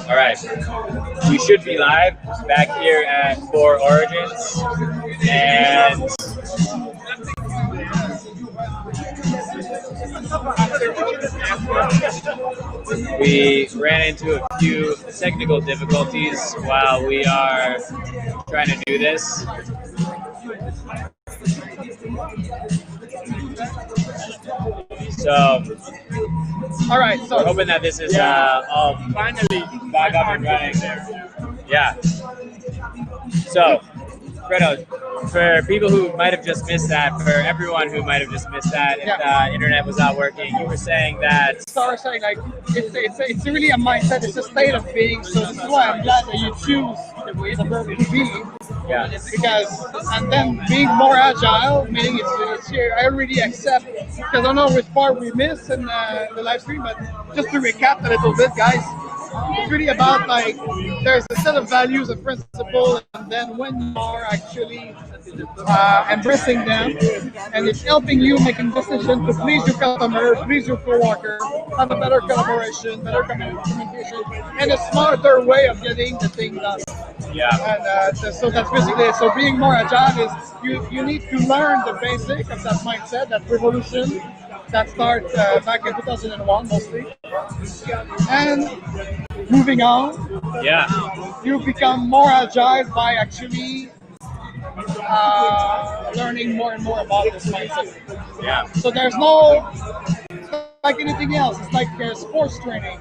All right, we should be live back here at Four Origins, and we ran into a few technical difficulties while we are trying to do this. So, all right. So we're hoping that this is all finally back up and running. Yeah. So, Fredo, for people who might have just missed that, for everyone who might have just missed that, if the internet was not working, you were saying that. So I was saying, like, it's really a mindset. It's a state of being. So this is why I'm glad that you choose the verb to be. Yeah. Because, and then being more agile, meaning it's here. I already accept, because I don't know which part we missed in the live stream, but just to recap a little bit, guys, it's really about, like, there's a set of values and principles, and then when you are actually embracing them, and it's helping you making decisions to please your customer, please your coworker, have a better collaboration, better communication, and a smarter way of getting the thing done. Yeah. And so that's basically it. So being more agile is you need to learn the basic of that mindset, that revolution that starts back in 2001 mostly. And moving on, you become more agile by actually learning more and more about this mindset. Yeah. So there's no, it's not like anything else. It's like sports training.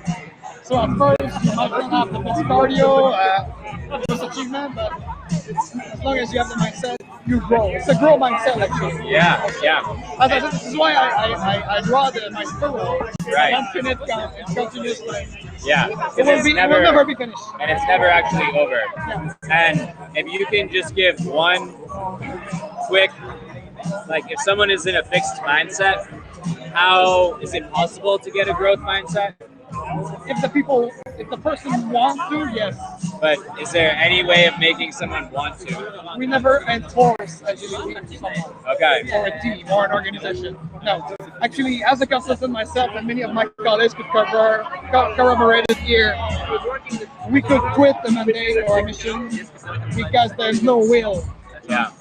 So at first you might not have the best cardio, best achievement, but as long as you have the mindset, you grow. It's a grow mindset, actually. Yeah. As I said, this is why I draw my spiral. Right. Infinite, continuously. Yeah. It will never be finished. And it's never actually over. Yeah. And if you can just give one quick, like, if someone is in a fixed mindset, how is it possible to get a growth mindset? If the person wants to, yes. But is there any way of making someone want to? We never enforce agility to someone. Okay. Or a team or an organization. No. Actually, as a consultant myself and many of my colleagues could corroborated here, we could quit the mandate or a mission because there's no will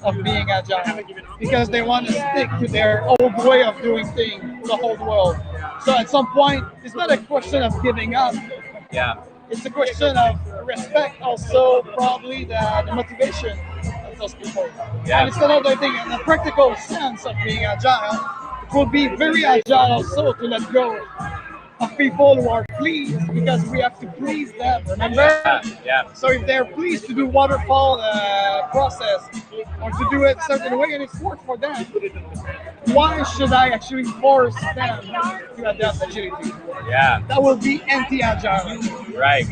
of being agile. Because they want to stick to their old way of doing things, the whole world. So at some point, it's not a question of giving up. Yeah. It's a question of respect, also probably the motivation of those people. Yeah. And it's another thing, in the practical sense of being agile, it will be very agile also to let go of people who are pleased, because we have to please them, remember? Yeah. So if they're pleased to do waterfall process or to do it a certain way and it's worked for them, why should I actually force them to adapt agility? Yeah. That will be anti-agile. Right.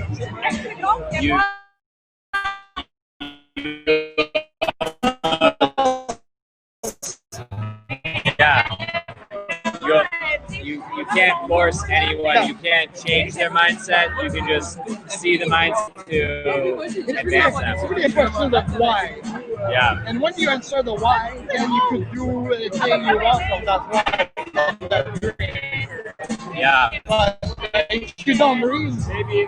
You can't force anyone. You can't change their mindset. You can just see the mindset to advance them. It's really a question of why. Yeah. And when you answer the why, then you could do anything you want from that why, from that dream. Yeah. But if you don't read, maybe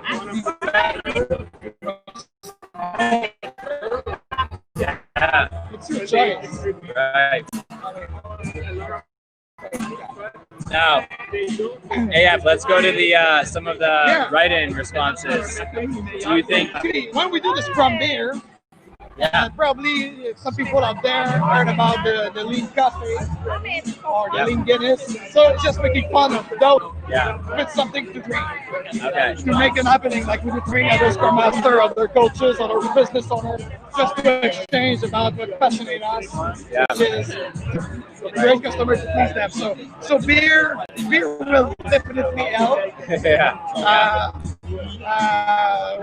it's your choice. Right. Now, AF, let's go to the some of the write-in responses. Do you think when we do the Scrum Beer, probably some people out there heard about the Lean Coffee or the Lean Guinness, so it's just making fun of those with something to drink. Okay. To make it happening, like we would bring other Scrum Master, other coaches, other business owners, just to exchange about what passionate us, which is great customers to please them. So beer will definitely help.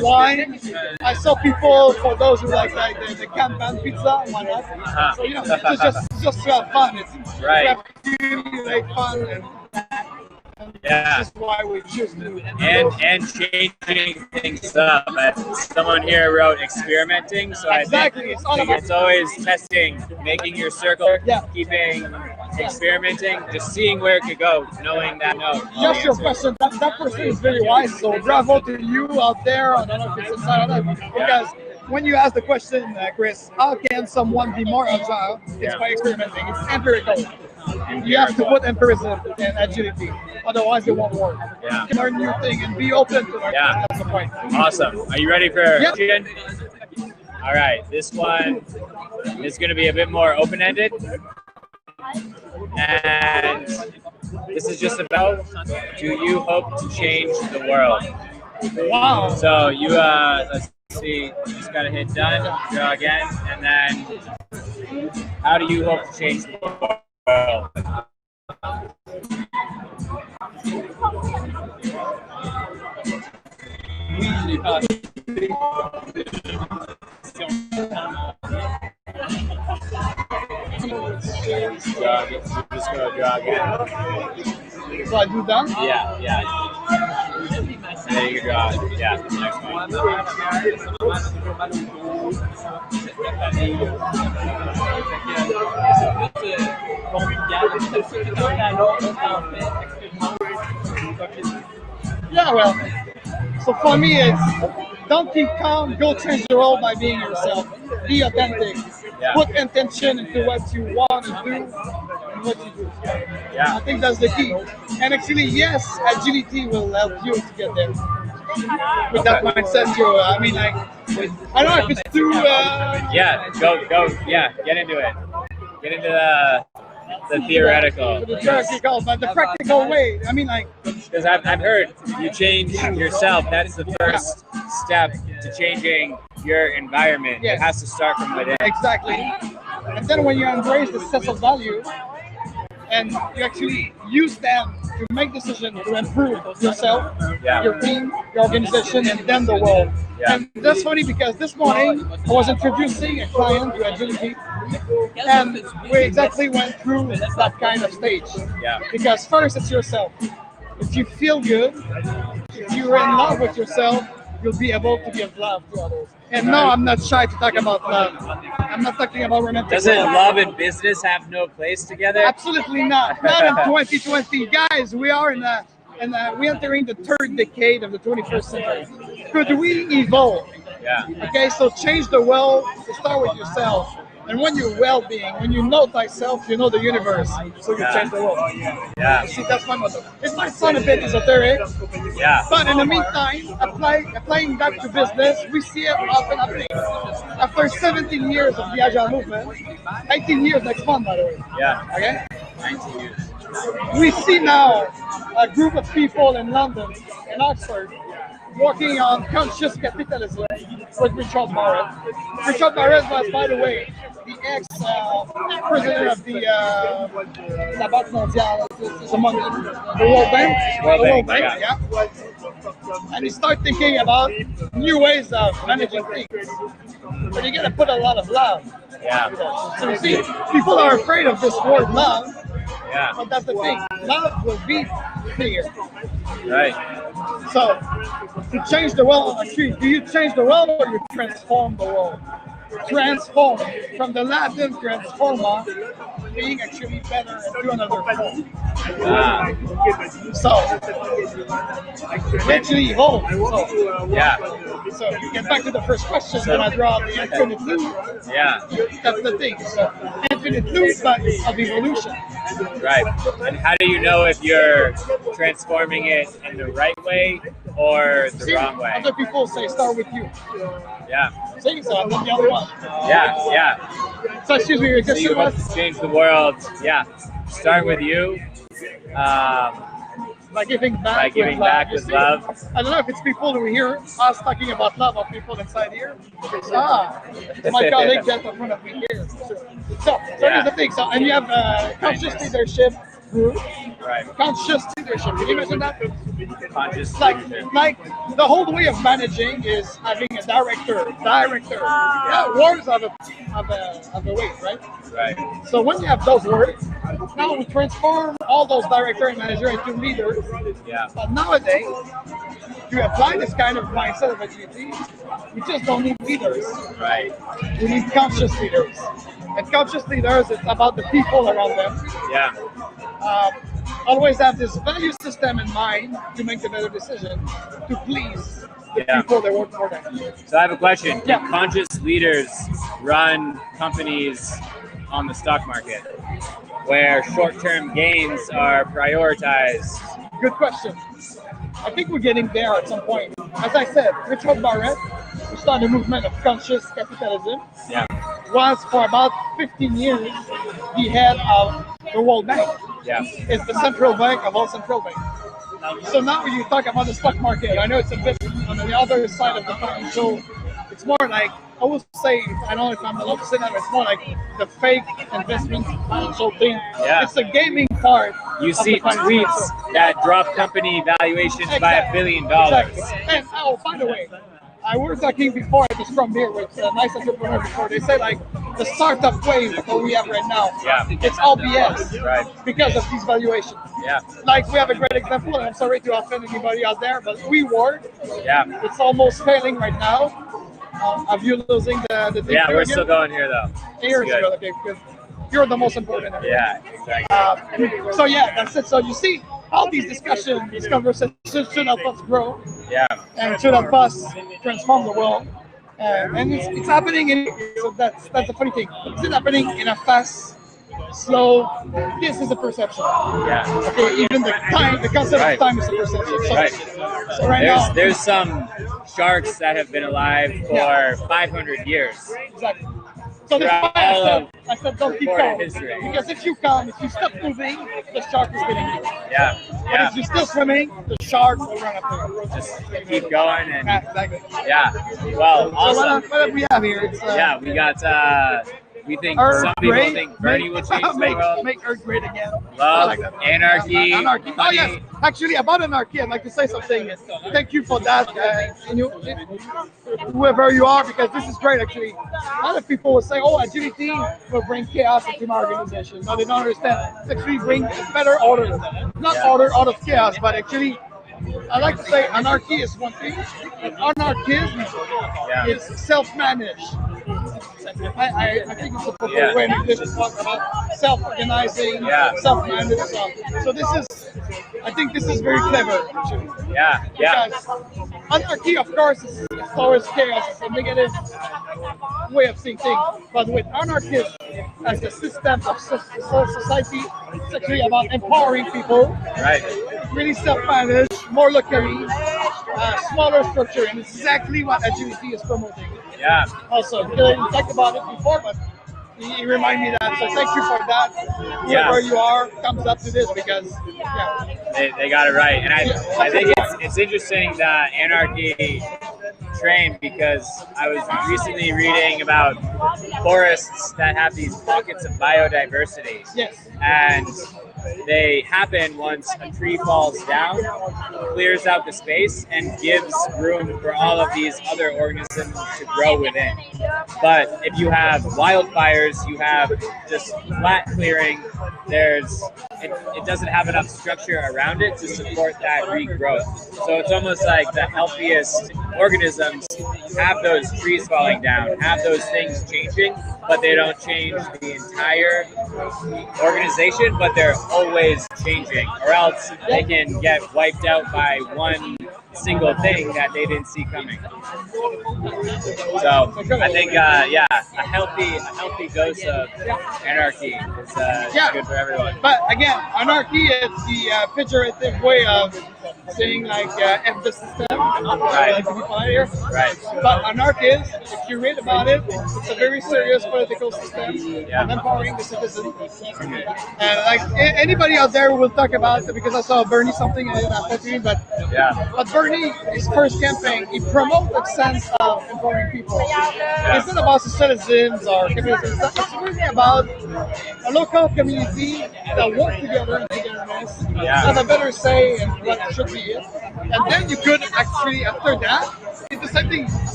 Wine. I saw people, for those who like the Kanban pizza, why not? So it's just to have fun. It's really fun. Yeah. This is why we choose to. And changing things up. Someone here wrote experimenting, so Exactly. It's all about it's always testing, making your circle, Yeah. keeping experimenting, just seeing where it could go, knowing that no. just your question. That person is very wise. So bravo to you out there. I don't know if it's inside or not. Because when you ask the question, Chris, how can someone be more agile? It's by experimenting. It's empirical. You have to put empiricism and agility. Otherwise, it won't work. Yeah. You can learn new thing and be open to learn. Yeah. That's the point. Awesome. Are you ready for Yep. question? All right. This one is going to be a bit more open-ended. And this is just about, do you hope to change the world? Wow. So you, let's see, just got to hit done, draw again, and then how do you hope to change the world? Just go draw again. So I do that? Yeah. And then you can draw, yeah, the next one. Yeah, well, so for me, it's don't keep calm, go change the world by being yourself. Be authentic. Yeah. Put intention into what you want to do and what you do. Yeah. I think that's the key. And actually, yes, agility will help you to get there. With that mindset, I mean, like, I don't know if it's too. Yeah, go, yeah, get into it. Get into the theoretical. The theoretical, but the practical way. I mean, like, Because I've heard you change yourself. That's the first step to changing your environment. Yes. It has to start from within. exactly. And then when you embrace the sense of value, and you actually use them to make decisions to improve yourself, Yeah. your team, your organization, and then the world. Yeah. And that's funny because this morning I was introducing a client to agility, and we exactly went through that kind of stage. Yeah. Because first it's yourself. If you feel good, if you're in love with yourself, you'll be able to give love to others. And no, I'm not shy to talk about love. I'm not talking about romantic Doesn't love. love and business have no place together? Absolutely not. Not in 2020, guys. We are we're entering the third decade of the 21st century. Could we evolve? Yeah. Okay, so change the world. To start with yourself, and when you're well-being, when you know thyself, you know the universe. So you change the world. Yeah. See, that's my motto. It might sound a bit esoteric, Yeah. but in the meantime, applying that to business, we see it often happening. After 17 years of the Agile movement, 18 years next month, by the way. Yeah. Okay. 19 years. We see now a group of people in London, in Oxford, working on conscious capitalism with Richard Barrett. Richard Barrett was, by the way, the ex-president of the La Banque Mondiale, the World Bank. World Bank, yeah. And he started thinking about new ways of managing things. But you gotta put a lot of love. Yeah. So you see, people are afraid of this word love, Yeah. but that's the thing. Love will beat fear. Right. So, to change the world, actually, do you change the world or you transform the world? Transform, from the Latin transforma, being actually better into another form. So, actually evolve. Yeah. So, you get back to the first question when I draw the infinite loop. Yeah. That's the thing. So, infinite loop, but of evolution. Right. And how do you know if you're transforming it in the right way or the See, wrong way? other people say start with you. Yeah. See, so I'm not the only one. Yeah. So, excuse me, your So you question want was? to change the world. Yeah. Start with you. By giving back, By giving back you with see? love. I don't know if it's people who hear us talking about love or people inside here. My colleague that's in front of me here. So here's the thing. So, and you have conscious leadership group. Right. Conscious leadership. Can you imagine that? Conscious. Like the whole way of managing is having a director. Yeah, words of a weight, right? Right. So when you have those words, Now we transform all those director and manager into leaders. Yeah. But nowadays, to apply this kind of mindset of agility, we just don't need leaders. Right. We need conscious leaders. And conscious leaders, it's about the people around them. Yeah. Always have this value system in mind to make the better decision, to please the people that work for them. So I have a question. Yeah. Do conscious leaders run companies on the stock market where short-term gains are prioritized? Good question. I think we're getting there at some point. As I said, Richard Barrett, who started a movement of conscious capitalism, Yeah. was for about 15 years the head of the World Bank. Yeah. It's the central bank of all central banks. So now when you talk about the stock market, I know it's a bit on the other side of the financial. It's more like, I would say, I don't know if I'm allowed to say that, but it's more like the fake investment financial thing. Yeah. It's the gaming part. You of see the financial tweets sector. that drop company valuations by $1 billion. Exactly. And by the way, I was talking before at the Scrum Beer with a nice entrepreneur before. They say like the startup wave that we have right now, it's all BS because of these valuations. Yeah. Like we have a great example, and I'm sorry to offend anybody out there, but WeWork, Yeah. it's almost failing right now. Are you losing the thing Yeah, here we're again? still going here though. Here It's it's good. okay, because you're the most important. Yeah, exactly. So yeah, that's it. So you see, all these discussions, these conversations should help us grow Yeah. and should help us transform the world. And it's happening in. So that's the funny thing. Is it happening in a fast, slow? This is a perception. Yeah. Okay, even the time, the concept of time is a perception. So, Right. so right now, There's some sharks that have been alive for 500 years. exactly. So that's why I said don't keep Recorded calm. history. Because if you stop moving, the shark is getting you. Yeah. But Yeah. if you're still swimming, the shark will run after you. Just keep going and Yeah, exactly. yeah. Well, So awesome. what have we have here? It's, Yeah, we got. We think Earth some people great, think Bernie will change the make, world. make Earth great again. I Love, like that. anarchy, Anarchy. Oh funny. yes, actually about anarchy, I'd like to say something. Thank you for that, whoever you are, because this is great. Actually, a lot of people will say, "Oh, agility will bring chaos into my organization." No, they don't understand. It's actually bring a better order, not order out of chaos, but actually. I like to say anarchy is one thing, and anarchism is self-managed. I think it's a proper way in English to talk about self-organizing, self-managed stuff. So I think this is very clever, actually. Yeah, yeah, Because anarchy, of course, is always chaos. It's a negative way of seeing things. But with anarchism as the system of society, it's actually about empowering people, right. really self-managed, more locally, smaller structure, and it's exactly what agility is promoting. Yeah, Also, we didn't talk about it before, but you remind me that. So thank you for that. Wherever you are, thumbs up to this because, they got it right. And I think it's interesting that anarchy trained because I was recently reading about forests that have these pockets of biodiversity. Yes. And they happen once a tree falls down, clears out the space, and gives room for all of these other organisms to grow within. But if you have wildfires, you have just flat clearing. It doesn't have enough structure around it to support that regrowth. So it's almost like the healthiest organisms have those trees falling down, have those things changing, but they don't change the entire organization, but they're always changing, or else they can get wiped out by one single thing that they didn't see coming. So I think, a healthy dose of anarchy is good for everyone. But again, anarchy is the pejorative way of saying like F the system. Right. To be polite here. Right. But anarchist, if you read about it, it's a very serious political system of empowering the citizens. And like anybody out there will talk about it because I saw Bernie something and I thought to him, but Bernie, his first campaign, he promoted a sense of empowering people. It's not about the citizens or communities. It's really about a local community that work together in togetherness, have a better say in what should be it. And then you could actually, after that, it's the same thing.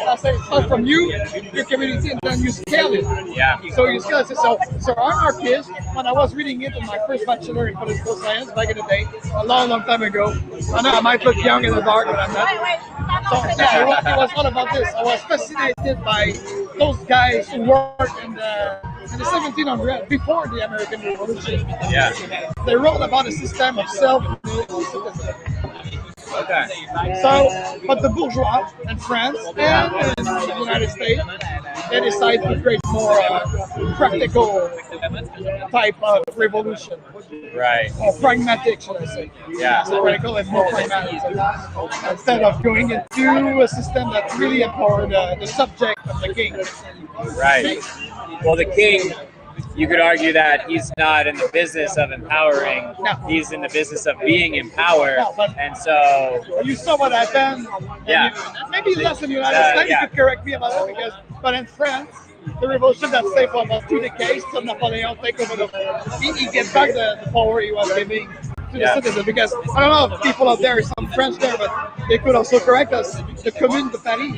I say start from you, your community, and then you scale it. Yeah. So you scale it. So anarchist, when I was reading it in my first bachelor in political science back in the day, a long time ago. I know I might look young in the dark, but I'm not. So yeah, it was all about this. I was fascinated by those guys who worked in the 1700s before the American Revolution. Yeah. They wrote about a system of self. Okay. So, but the bourgeois in France and in the United States, they decide to create more practical type of revolution. Right. Or pragmatic, should I say. Yeah. So what I call it more pragmatic. Instead of going into a system that really empowered the subject of the king. Right. Well, the king, you could argue that he's not in the business of empowering. No. He's in the business of being in power. No, but and so, you saw what happened. Yeah. Maybe less in the United States. yeah. You could correct me about it but in France, the revolution that stayed for about 2 decades till Napoleon take over he gets back the power he was giving to the citizens. Because I don't know if people out there, some French there, but they could also correct us. The Commune de Paris,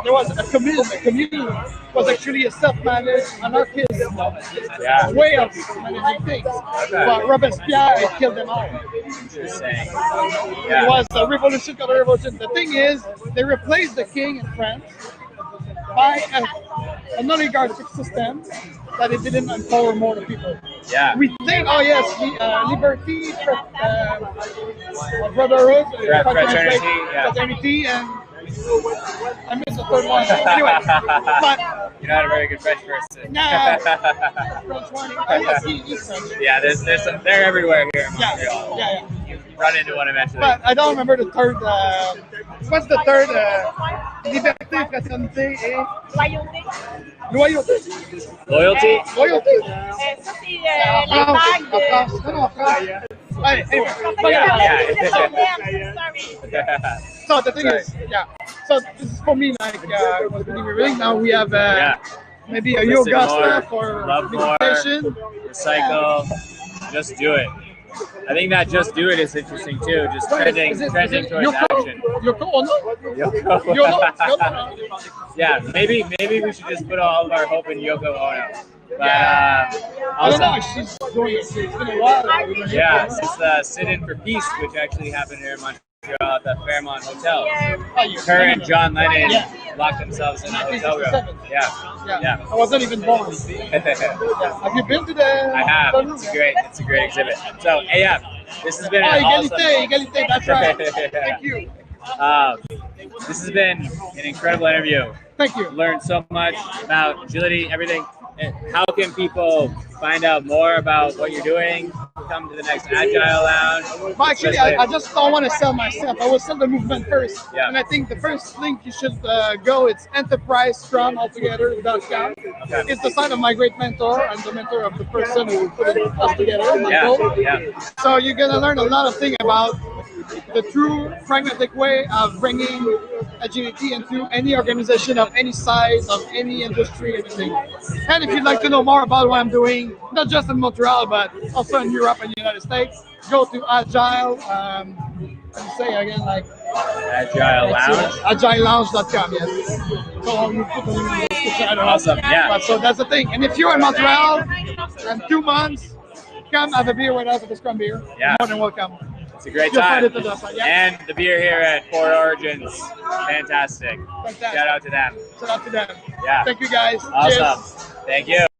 there was a commune. The commune was actually a self-managed anarchist way of managing things. But Robespierre had killed them all. interesting. It was a revolution called a revolution. The thing is, they replaced the king in France by an oligarchic system that it didn't empower more the people. Yeah. We think, oh yes, liberty, brotherhood, fraternity, and I missed the third one. Anyway, but You're not a very good French person. nah, French one. Yes, he's French. Yeah, there's some. They're everywhere here in Montreal. Yeah. You run into one eventually. But I don't remember the third. What's the third? Liberté, fraternité, et loyauté. Loyalty? Loyauté. Ça, c'est les vagues de... En France. Anyway, Sorry. so the thing is, so this is for me like was really revealing. Now we have maybe a Listen yoga more, stuff or love more, meditation. recycle, just do it. I think that just do it is interesting too. Just trending towards action. Yoko Ono? Yoko. Yoko? Yeah, maybe we should just put all of our hope in Yoko Ono. But I don't know also, if she's doing it. It's been a while. yeah, since the sit-in for peace, which actually happened here in Montreal at the Fairmont Hotel. Her and John Lennon locked themselves in a hotel room. Yeah. I wasn't even born. Have you been to the? I have. It's a great exhibit. So, AF, this has been an awesome. Égalité, that's right. Thank you. This has been an incredible interview. Thank you. Learned so much about agility, everything. How can people find out more about what you're doing? Come to the next Agile Lounge. Well, actually, I just don't want to sell myself. I will sell the movement first. Yeah. And I think the first link you should go, it's enterprisescrumaltogether.com. Okay. It's the sign of my great mentor and the mentor of the person who put us together. Yeah. So you're going to learn a lot of things about the true pragmatic way of bringing agility into any organization of any size, of any industry, anything. And if you'd like to know more about what I'm doing, not just in Montreal, but also in Europe and the United States, go to Agile, how do you say again, like Agile Lounge. AgileLounge.com, yes. So you put the link in the description, I don't know. Awesome, yeah. But so that's the thing. And if you're in Montreal in 2 months, come have a beer with us at the Scrum Beer. Yeah. More than welcome. It's a great You'll time. find it at the website, And the beer here at Four Origins, fantastic. Fantastic. Shout out to them. Shout out to them. Yeah. Thank you guys. Awesome. Cheers. Thank you.